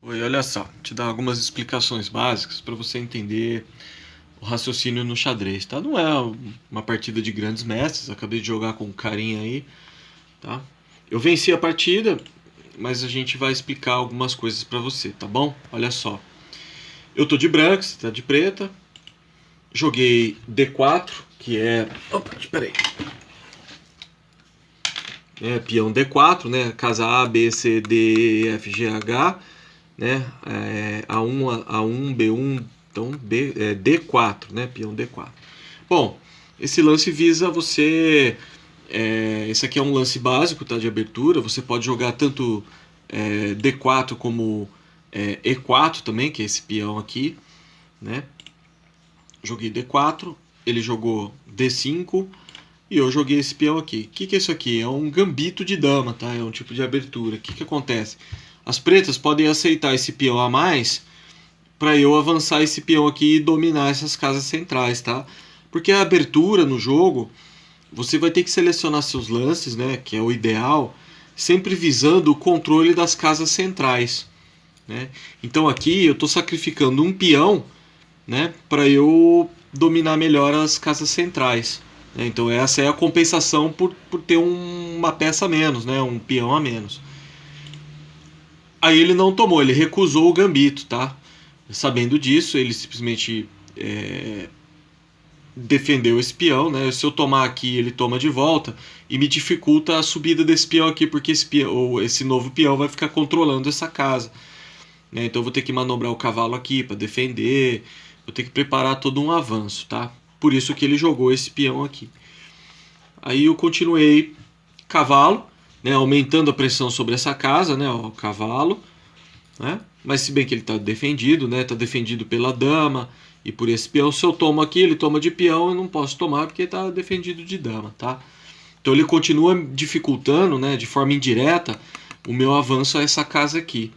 Oi, olha só, te dar algumas explicações básicas para você entender o raciocínio no xadrez, tá? Não é uma partida de grandes mestres, acabei de jogar com um carinha aí, tá? Eu venci a partida, mas a gente vai explicar algumas coisas para você, tá bom? Olha só, eu tô de branca, você tá de preta, joguei D4, que é... Opa, espera aí. É, peão D4, né? Casa A, B, C, D, E, F, G, H, né? A1, A1, B1, então D4, né? Peão D4. Bom, esse lance visa você. Esse aqui é um lance básico, tá? De abertura. Você pode jogar tanto D4 como E4 também, que é esse peão aqui, né? Joguei D4, ele jogou D5 e eu joguei esse peão aqui. O que é isso aqui? É um gambito de dama, tá? É um tipo de abertura. O que acontece? As pretas podem aceitar esse peão a mais para eu avançar esse peão aqui e dominar essas casas centrais, tá? Porque a abertura no jogo, você vai ter que selecionar seus lances, né? Que é o ideal, sempre visando o controle das casas centrais, né? Então aqui eu estou sacrificando um peão, né? Para eu dominar melhor as casas centrais. Então essa é a compensação por ter uma peça a menos, né? Um peão a menos. Aí ele não tomou, ele recusou o gambito, tá? Sabendo disso, ele simplesmente defendeu esse peão, né? Se eu tomar aqui, ele toma de volta e me dificulta a subida desse peão aqui, porque esse novo peão vai ficar controlando essa casa, né? Então eu vou ter que manobrar o cavalo aqui para defender, vou ter que preparar todo um avanço, tá? Por isso que ele jogou esse peão aqui. Aí eu continuei cavalo, né? Aumentando a pressão sobre essa casa, né? O cavalo, né? Mas se bem que ele está defendido, né? Está defendido pela dama e por esse peão. Se eu tomo aqui, ele toma de peão, eu não posso tomar porque está defendido de dama, tá? Então ele continua dificultando, né? De forma indireta, o meu avanço a essa casa aqui.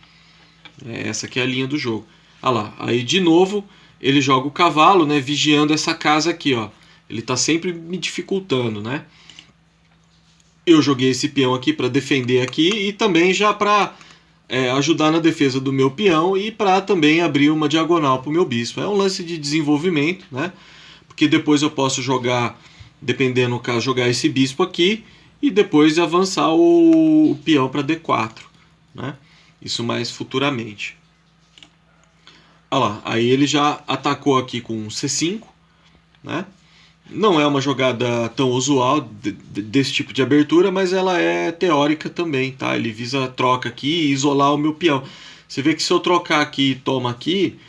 Essa aqui é a linha do jogo. Ah lá, aí de novo ele joga o cavalo, né? Vigiando essa casa aqui, ó. Ele está sempre me dificultando, né? Eu joguei esse peão aqui para defender aqui e também já para ajudar na defesa do meu peão e para também abrir uma diagonal para o meu bispo. É um lance de desenvolvimento, né? Porque depois eu posso jogar, dependendo do caso, jogar esse bispo aqui e depois avançar o peão para D4, né? Isso mais futuramente. Olha lá, aí ele já atacou aqui com C5, né? Não é uma jogada tão usual desse tipo de abertura, mas ela é teórica também, tá? Ele visa a troca aqui e isolar o meu peão. Você vê que se eu trocar aqui e toma aqui,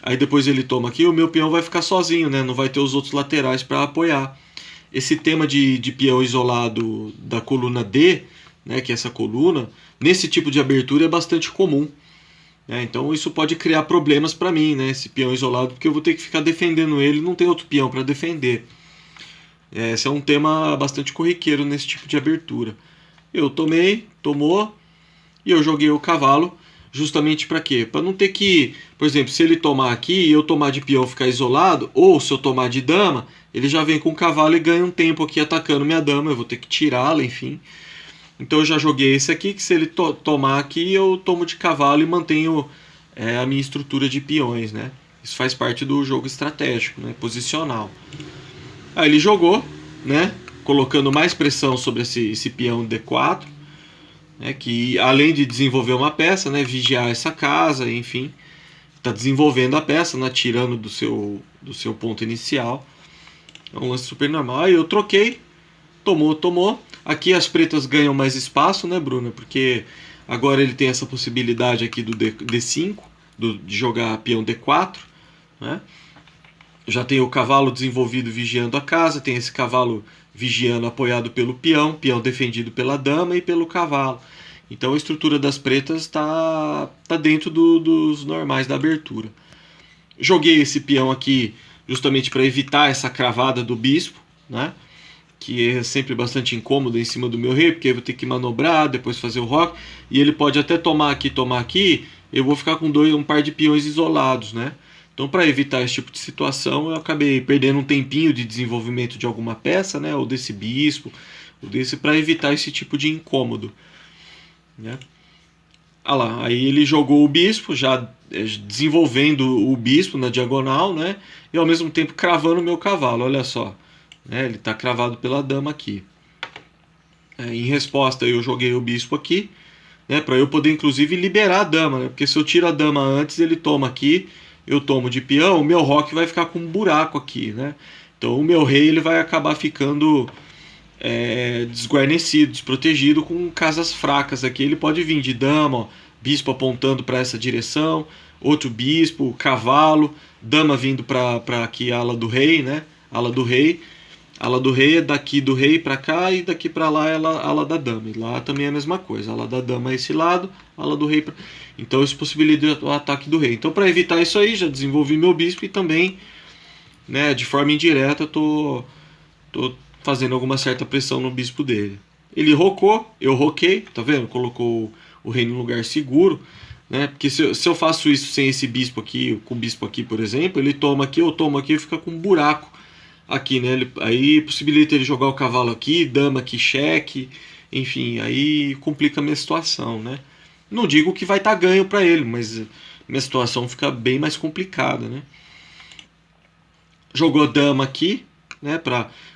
aí depois ele toma aqui, o meu peão vai ficar sozinho, né? Não vai ter os outros laterais para apoiar. Esse tema de peão isolado da coluna D, né? Que é essa coluna, nesse tipo de abertura é bastante comum. Então isso pode criar problemas para mim, né? Esse peão isolado, porque eu vou ter que ficar defendendo ele, não tem outro peão para defender. Esse é um tema bastante corriqueiro nesse tipo de abertura. Eu tomei, tomou, e eu joguei o cavalo justamente para quê? Para não ter que, por exemplo, se ele tomar aqui e eu tomar de peão ficar isolado, ou se eu tomar de dama, ele já vem com o cavalo e ganha um tempo aqui atacando minha dama, eu vou ter que tirá-la, enfim. Então eu já joguei esse aqui, que se ele tomar aqui, eu tomo de cavalo e mantenho a minha estrutura de peões, né? Isso faz parte do jogo estratégico, né? Posicional. Aí ele jogou, né? Colocando mais pressão sobre esse peão D4, né? Que além de desenvolver uma peça, né? Vigiar essa casa, enfim, está desenvolvendo a peça, né? Tirando do seu ponto inicial. É um lance super normal. Aí eu troquei, tomou. Aqui as pretas ganham mais espaço, né, Bruna? Porque agora ele tem essa possibilidade aqui do D5, de jogar peão D4, né? Já tem o cavalo desenvolvido vigiando a casa, tem esse cavalo vigiando apoiado pelo peão defendido pela dama e pelo cavalo. Então a estrutura das pretas está dentro dos normais da abertura. Joguei esse peão aqui justamente para evitar essa cravada do bispo, né? Que é sempre bastante incômodo em cima do meu rei, porque eu vou ter que manobrar, depois fazer o roque, e ele pode até tomar aqui, eu vou ficar com um par de peões isolados, né? Então, para evitar esse tipo de situação, eu acabei perdendo um tempinho de desenvolvimento de alguma peça, né? Ou desse bispo, ou desse, para evitar esse tipo de incômodo, né? Ah lá, aí ele jogou o bispo, já desenvolvendo o bispo na diagonal, né? E ao mesmo tempo cravando o meu cavalo, olha só. Né, ele está cravado pela dama aqui. Em resposta, eu joguei o bispo aqui, né? Para eu poder, inclusive, liberar a dama, né? Porque se eu tiro a dama antes, ele toma aqui, eu tomo de peão, o meu roque vai ficar com um buraco aqui, né? Então o meu rei ele vai acabar ficando desguarnecido, desprotegido, com casas fracas aqui. Ele pode vir de dama, ó, bispo apontando para essa direção, outro bispo, cavalo, dama vindo para aqui a ala do rei, né? Ala do rei. A ala do rei é daqui do rei para cá e daqui para lá é a ala da dama. E lá também é a mesma coisa. A ala da dama é esse lado, a ala do rei. Então isso possibilita o ataque do rei. Então para evitar isso aí, já desenvolvi meu bispo e também, né, de forma indireta, tô fazendo alguma certa pressão no bispo dele. Ele rocou, eu roquei, tá vendo? Colocou o rei no lugar seguro, né? Porque se eu faço isso sem esse bispo aqui, com o bispo aqui, por exemplo, ele toma aqui, eu tomo aqui e fica com um buraco aqui, né? Aí possibilita ele jogar o cavalo aqui, dama aqui, cheque, enfim, aí complica a minha situação, né? Não digo que vai estar ganho para ele, mas minha situação fica bem mais complicada, né? Jogou dama aqui, né?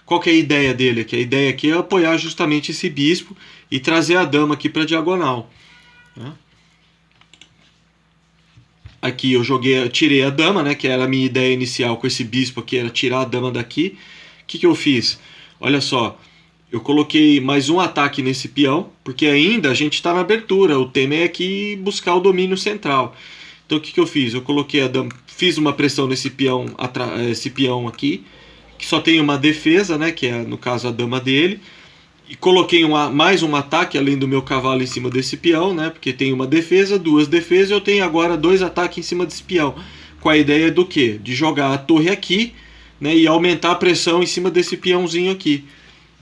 Qual que é a ideia dele aqui? A ideia aqui é apoiar justamente esse bispo e trazer a dama aqui para a diagonal, né? Aqui eu tirei a dama, né, que era a minha ideia inicial com esse bispo aqui, era tirar a dama daqui. O que eu fiz? Olha só, eu coloquei mais um ataque nesse peão, porque ainda a gente está na abertura, o tema é aqui buscar o domínio central. Então o que eu fiz? Eu coloquei a dama, fiz uma pressão nesse peão, esse peão aqui, que só tem uma defesa, né, que é no caso a dama dele. E coloquei mais um ataque além do meu cavalo em cima desse peão, né? Porque tem uma defesa, duas defesas, eu tenho agora dois ataques em cima desse peão. Com a ideia do quê? De jogar a torre aqui, né? E aumentar a pressão em cima desse peãozinho aqui,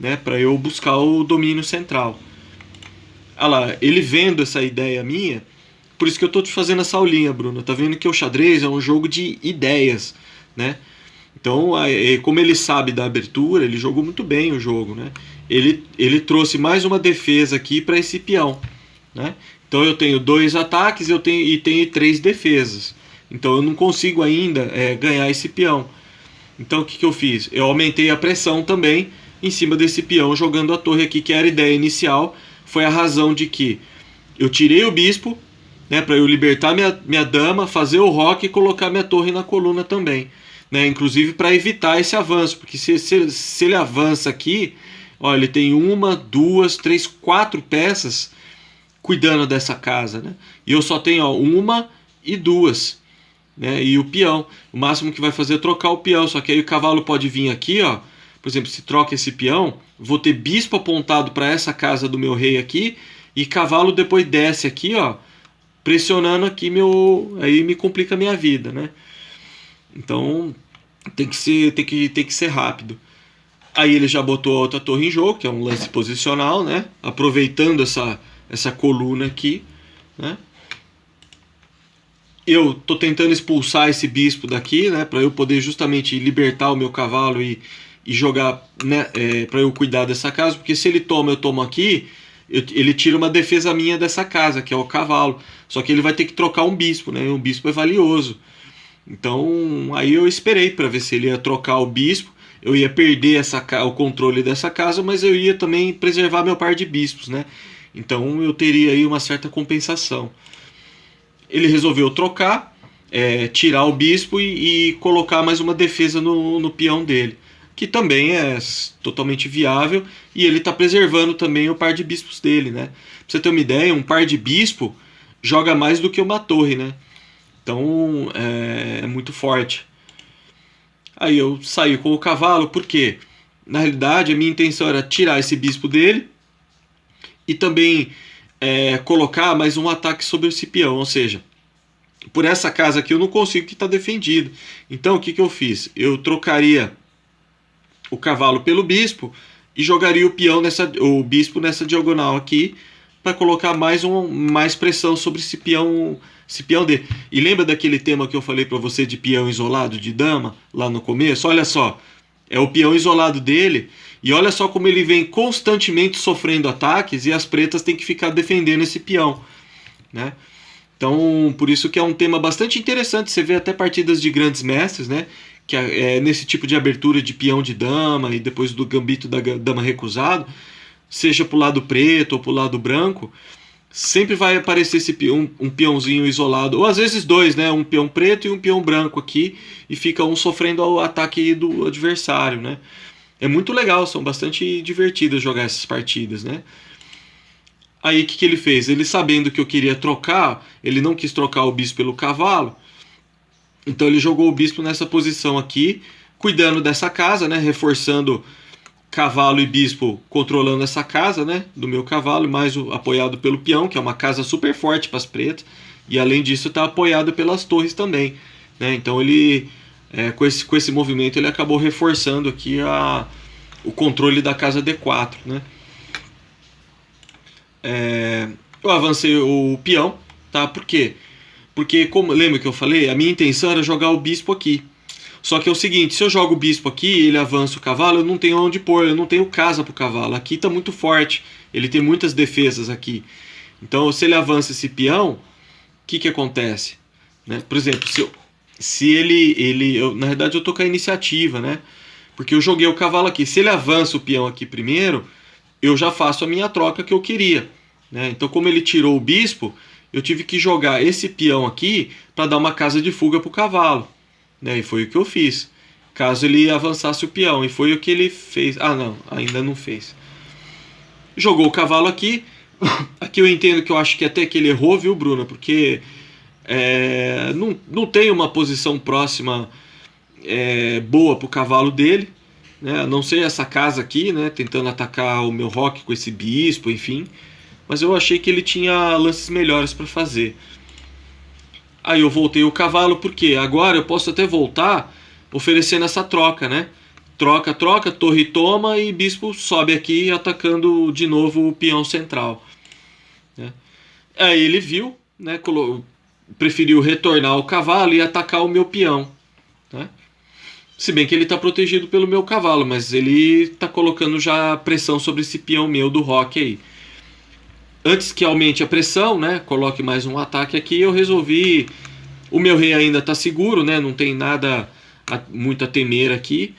né? Para eu buscar o domínio central. Olha lá, ele vendo essa ideia minha, por isso que eu tô te fazendo essa aulinha, Bruno. Tá vendo que o xadrez é um jogo de ideias, né? Então, como ele sabe da abertura, ele jogou muito bem o jogo, né? Ele trouxe mais uma defesa aqui para esse peão, né? Então eu tenho dois ataques e tenho três defesas. Então eu não consigo ainda ganhar esse peão. Então o que eu fiz? Eu aumentei a pressão também em cima desse peão, jogando a torre aqui, que era a ideia inicial. Foi a razão de que eu tirei o bispo, né, para eu libertar minha dama, fazer o roque e colocar minha torre na coluna também, né? Inclusive para evitar esse avanço, porque se ele avança aqui, ó, ele tem uma, duas, três, quatro peças cuidando dessa casa, né? E eu só tenho, ó, uma e duas, né? E o peão, o máximo que vai fazer é trocar o peão, só que aí o cavalo pode vir aqui, ó. Por exemplo, se troca esse peão, vou ter bispo apontado para essa casa do meu rei aqui, e cavalo depois desce aqui, ó, pressionando aqui aí me complica a minha vida, né? Então tem que ser rápido. Aí ele já botou a outra torre em jogo, que é um lance posicional, né? Aproveitando essa coluna aqui, né? Eu tô tentando expulsar esse bispo daqui, né? Para eu poder justamente libertar o meu cavalo e jogar, né? Para eu cuidar dessa casa, porque se ele toma, eu tomo aqui, ele tira uma defesa minha dessa casa, que é o cavalo. Só que ele vai ter que trocar um bispo, né? Um bispo é valioso. Então aí eu esperei para ver se ele ia trocar o bispo. Eu ia perder o controle dessa casa, mas eu ia também preservar meu par de bispos, né? Então eu teria aí uma certa compensação. Ele resolveu trocar, tirar o bispo e colocar mais uma defesa no peão dele, que também é totalmente viável, e ele está preservando também o par de bispos dele, né? Pra você ter uma ideia, um par de bispo joga mais do que uma torre, né? Então é muito forte. Aí eu saí com o cavalo, porque na realidade a minha intenção era tirar esse bispo dele e também colocar mais um ataque sobre esse peão, ou seja, por essa casa aqui eu não consigo, que está defendido. Então o que eu fiz? Eu trocaria o cavalo pelo bispo e jogaria o bispo nessa diagonal aqui para colocar mais pressão sobre esse peão dele. E lembra daquele tema que eu falei para você de peão isolado de dama lá no começo? Olha só, é o peão isolado dele, e olha só como ele vem constantemente sofrendo ataques e as pretas têm que ficar defendendo esse peão. né? Então, por isso que é um tema bastante interessante. Você vê até partidas de grandes mestres, né? Que é nesse tipo de abertura de peão de dama e depois do gambito da dama recusado, seja pro lado preto ou pro lado branco, sempre vai aparecer esse peão, um peãozinho isolado, ou às vezes dois, né? Um peão preto e um peão branco aqui, e fica um sofrendo o ataque do adversário, né? É muito legal, são bastante divertidas jogar essas partidas, né? Aí o que ele fez? Ele, sabendo que eu queria trocar, ele não quis trocar o bispo pelo cavalo, então ele jogou o bispo nessa posição aqui, cuidando dessa casa, né? Reforçando cavalo e bispo, controlando essa casa, né? Do meu cavalo, mais apoiado pelo peão, que é uma casa super forte para as pretas, e além disso está apoiado pelas torres também, né? Então ele, com esse movimento, ele acabou reforçando aqui o controle da casa D4, né? Eu avancei o peão, tá? Por quê? Porque, como lembra que eu falei, a minha intenção era jogar o bispo aqui. Só que é o seguinte, se eu jogo o bispo aqui e ele avança o cavalo, eu não tenho onde pôr, eu não tenho casa para o cavalo. Aqui está muito forte, ele tem muitas defesas aqui. Então, se ele avança esse peão, o que acontece? Né? Por exemplo, se ele na verdade eu estou com a iniciativa, né? Porque eu joguei o cavalo aqui. Se ele avança o peão aqui primeiro, eu já faço a minha troca que eu queria, né? Então, como ele tirou o bispo, eu tive que jogar esse peão aqui para dar uma casa de fuga para o cavalo, né? E foi o que eu fiz, caso ele avançasse o peão, e foi o que ele fez. Ah, não, ainda não fez. Jogou o cavalo aqui. Aqui eu entendo que eu acho que até que ele errou, viu, Bruna? Porque não tem uma posição próxima boa para o cavalo dele, né? A não ser essa casa aqui, né? Tentando atacar o meu roque com esse bispo, enfim. Mas eu achei que ele tinha lances melhores para fazer. Aí eu voltei o cavalo, porque agora eu posso até voltar oferecendo essa troca, né? Troca, torre toma e bispo sobe aqui atacando de novo o peão central, né? Aí ele viu, né? Preferiu retornar o cavalo e atacar o meu peão, né? Se bem que ele está protegido pelo meu cavalo, mas ele está colocando já pressão sobre esse peão meu do roque aí. Antes que aumente a pressão, né, coloque mais um ataque aqui, eu resolvi... O meu rei ainda está seguro, né, não tem nada muito a temer aqui.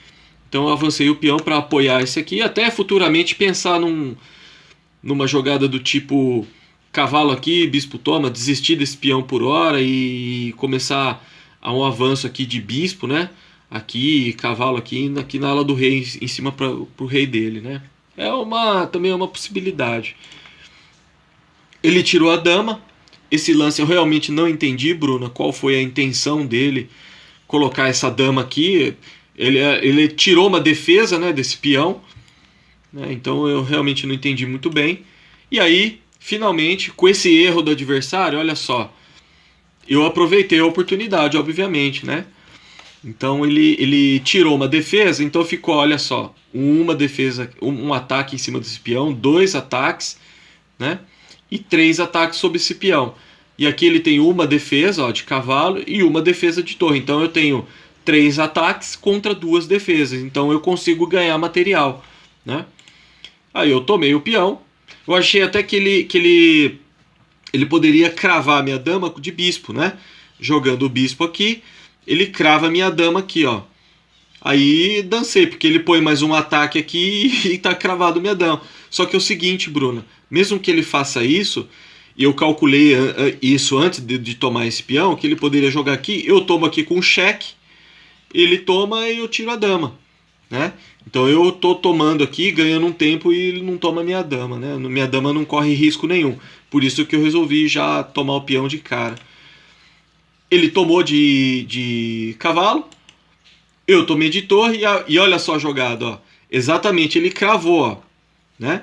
Então eu avancei o peão para apoiar esse aqui, até futuramente pensar numa jogada do tipo cavalo aqui, bispo toma, desistir desse peão por hora e começar a um avanço aqui de bispo, né? Aqui, cavalo aqui na ala do rei, em cima para o rei dele, né? Também é uma possibilidade. Ele tirou a dama. Esse lance eu realmente não entendi, Bruna, qual foi a intenção dele colocar essa dama aqui. Ele tirou uma defesa, né, desse peão, né? Então eu realmente não entendi muito bem. E aí, finalmente, com esse erro do adversário, olha só, eu aproveitei a oportunidade, obviamente, né? Então ele tirou uma defesa, então ficou, olha só, uma defesa, um ataque em cima desse peão, 2 ataques, né? E 3 ataques sobre esse peão. E aqui ele tem uma defesa, ó, de cavalo e uma defesa de torre. Então eu tenho 3 ataques contra 2 defesas. Então eu consigo ganhar material, né? Aí eu tomei o peão. Eu achei até que ele poderia cravar a minha dama de bispo, né? Jogando o bispo aqui, ele crava a minha dama aqui, ó. Aí dancei, porque ele põe mais um ataque aqui e tá cravado minha dama. Só que é o seguinte, Bruna, mesmo que ele faça isso, e eu calculei isso antes de tomar esse peão, que ele poderia jogar aqui, eu tomo aqui com cheque, ele toma e eu tiro a dama, né? Então eu tô tomando aqui, ganhando um tempo, e ele não toma minha dama, né? Minha dama não corre risco nenhum. Por isso que eu resolvi já tomar o peão de cara. Ele tomou de cavalo, eu tomei de torre, e olha só a jogada, ó. Exatamente, ele cravou, ó, né?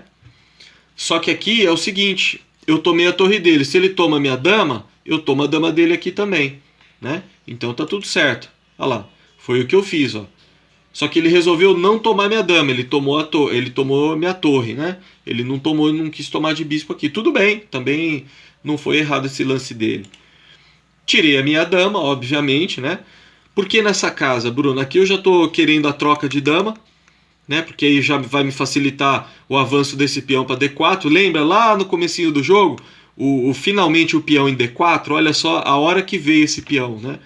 Só que aqui é o seguinte, eu tomei a torre dele. Se ele toma a minha dama, eu tomo a dama dele aqui também, né? Então tá tudo certo. Olha lá, foi o que eu fiz, ó. Só que ele resolveu não tomar minha dama, ele tomou a minha torre, né? Ele não quis tomar de bispo aqui. Tudo bem, também não foi errado esse lance dele. Tirei a minha dama, obviamente, né? Porque nessa casa, Bruno, aqui eu já tô querendo a troca de dama, né? Porque aí já vai me facilitar o avanço desse peão para D4. Lembra lá no comecinho do jogo? finalmente o peão em D4, olha só a hora que veio esse peão, né?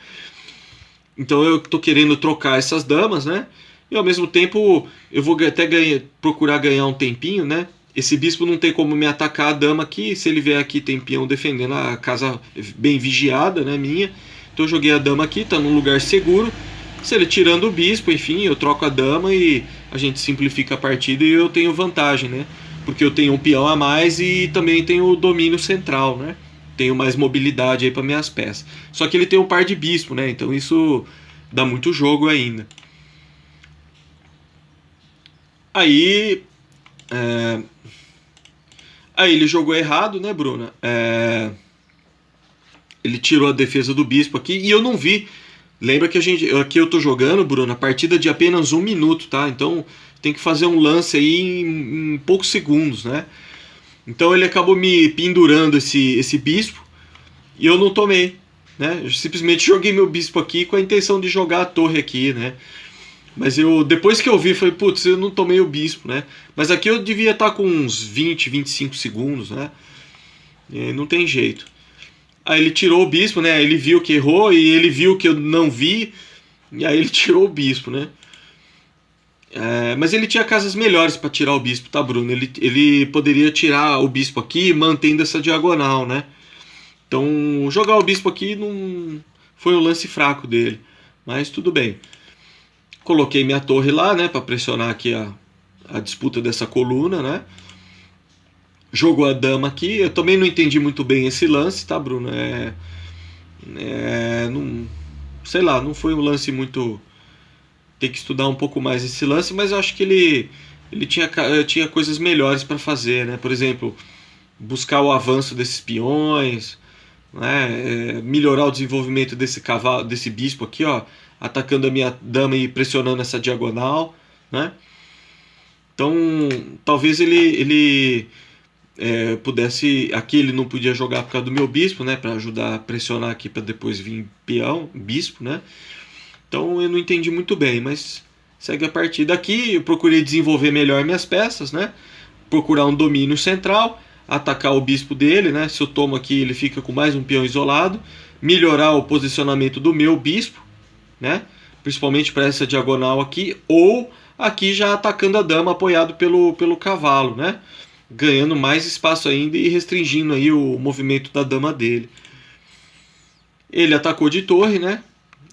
Então eu tô querendo trocar essas damas, né? E ao mesmo tempo eu vou até procurar ganhar um tempinho, né? Esse bispo não tem como me atacar a dama aqui. Se ele vier aqui, tem peão defendendo a casa bem vigiada, né? Minha. Então eu joguei a dama aqui, tá num lugar seguro. Se ele tirando o bispo, enfim, eu troco a dama e a gente simplifica a partida e eu tenho vantagem, né? Porque eu tenho um peão a mais e também tenho o domínio central, né? Tenho mais mobilidade aí para minhas peças. Só que ele tem um par de bispo, né? Então isso dá muito jogo ainda. Aí... Aí ele jogou errado, né, Bruna? Ele tirou a defesa do bispo aqui e eu não vi. Lembra que aqui eu tô jogando, Bruna, a partida de apenas 1 minuto, tá? Então tem que fazer um lance aí em poucos segundos, né? Então ele acabou me pendurando esse bispo e eu não tomei, né? Eu simplesmente joguei meu bispo aqui com a intenção de jogar a torre aqui, né? Mas depois que eu vi, falei, putz, eu não tomei o bispo, né? Mas aqui eu devia estar com uns 20, 25 segundos, né? E não tem jeito. Aí ele tirou o bispo, né? Ele viu que errou e ele viu que eu não vi. E aí ele tirou o bispo, né? Mas ele tinha casas melhores para tirar o bispo, tá, Bruno? Ele poderia tirar o bispo aqui mantendo essa diagonal, né? Então jogar o bispo aqui não foi um lance fraco dele. Mas tudo bem. Coloquei minha torre lá, né? Para pressionar aqui a disputa dessa coluna, né? Jogou a dama aqui. Eu também não entendi muito bem esse lance, tá, Bruno? Não, sei lá, não foi um lance muito... Tem que estudar um pouco mais esse lance, mas eu acho que ele tinha coisas melhores para fazer, né? Por exemplo, buscar o avanço desses peões, né? Melhorar o desenvolvimento desse cavalo, desse bispo aqui, ó, atacando a minha dama e pressionando essa diagonal, né? Então, talvez ele pudesse... Aqui ele não podia jogar por causa do meu bispo, né? Para ajudar a pressionar aqui para depois vir peão, bispo, né? Então eu não entendi muito bem, mas segue a partida aqui. Eu procurei desenvolver melhor minhas peças, né? Procurar um domínio central, atacar o bispo dele, né? Se eu tomo aqui, ele fica com mais um peão isolado. Melhorar o posicionamento do meu bispo, né? Principalmente para essa diagonal aqui, ou aqui já atacando a dama apoiado pelo cavalo, né? Ganhando mais espaço ainda e restringindo aí o movimento da dama dele. Ele atacou de torre, né?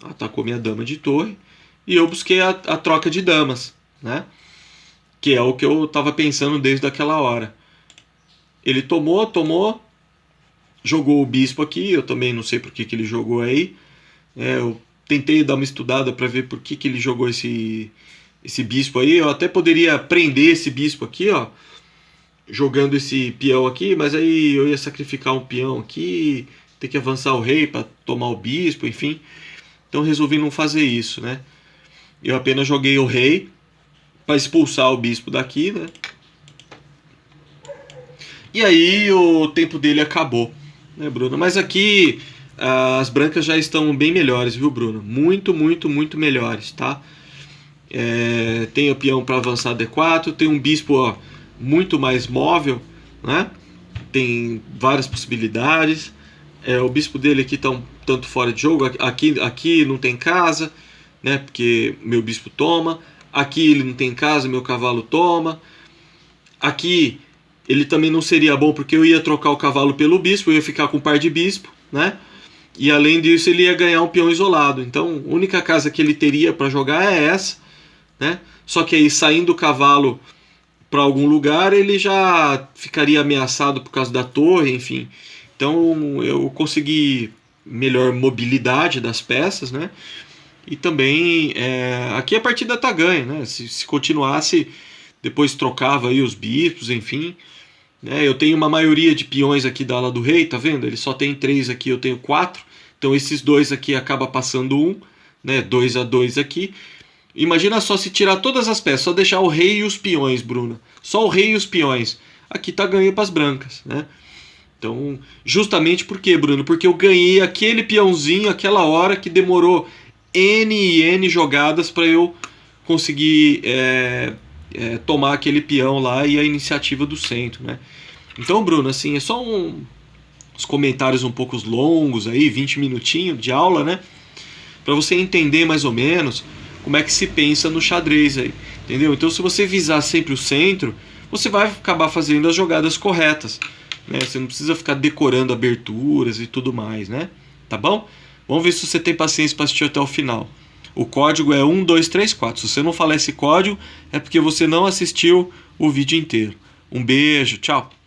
Atacou minha dama de torre. E eu busquei a troca de damas, né? Que é o que eu estava pensando desde aquela hora. Ele tomou. Jogou o bispo aqui. Eu também não sei por que ele jogou aí. Eu tentei dar uma estudada para ver por que ele jogou esse bispo aí. Eu até poderia prender esse bispo aqui, ó, jogando esse peão aqui, mas aí eu ia sacrificar um peão aqui, ter que avançar o rei para tomar o bispo, enfim. Então resolvi não fazer isso, né? Eu apenas joguei o rei para expulsar o bispo daqui, né? E aí o tempo dele acabou, né, Bruno? Mas aqui as brancas já estão bem melhores, viu, Bruno? Muito, muito, muito melhores, tá? Tem o peão para avançar D4, tem um bispo, ó, muito mais móvel, né? Tem várias possibilidades. O bispo dele aqui está um tanto fora de jogo. Aqui não tem casa, né? Porque meu bispo toma. Aqui ele não tem casa, meu cavalo toma. Aqui ele também não seria bom porque eu ia trocar o cavalo pelo bispo, eu ia ficar com um par de bispo, né? E além disso ele ia ganhar um peão isolado. Então a única casa que ele teria para jogar é essa, né? Só que aí saindo o cavalo para algum lugar ele já ficaria ameaçado por causa da torre, enfim. Então eu consegui melhor mobilidade das peças, né? E também aqui a partida tá ganha, né? Se continuasse, depois trocava aí os bispos, enfim. Eu tenho uma maioria de peões aqui da ala do rei, tá vendo? Ele só tem 3 aqui, eu tenho 4. Então esses 2 aqui acaba passando 1, né? 2-2 aqui. Imagina só se tirar todas as peças, só deixar o rei e os peões, Bruna. Só o rei e os peões. Aqui tá ganho para as brancas, né? Então, justamente por quê, Bruno? Porque eu ganhei aquele peãozinho, aquela hora que demorou N e N jogadas para eu conseguir tomar aquele peão lá e a iniciativa do centro, né? Então, Bruno, assim, é só os comentários um pouco longos aí, 20 minutinhos de aula, né? Para você entender mais ou menos como é que se pensa no xadrez aí, entendeu? Então, se você visar sempre o centro, você vai acabar fazendo as jogadas corretas, né? Você não precisa ficar decorando aberturas e tudo mais, né? Tá bom? Vamos ver se você tem paciência para assistir até o final. O código é 1234. Se você não falar esse código, é porque você não assistiu o vídeo inteiro. Um beijo, tchau!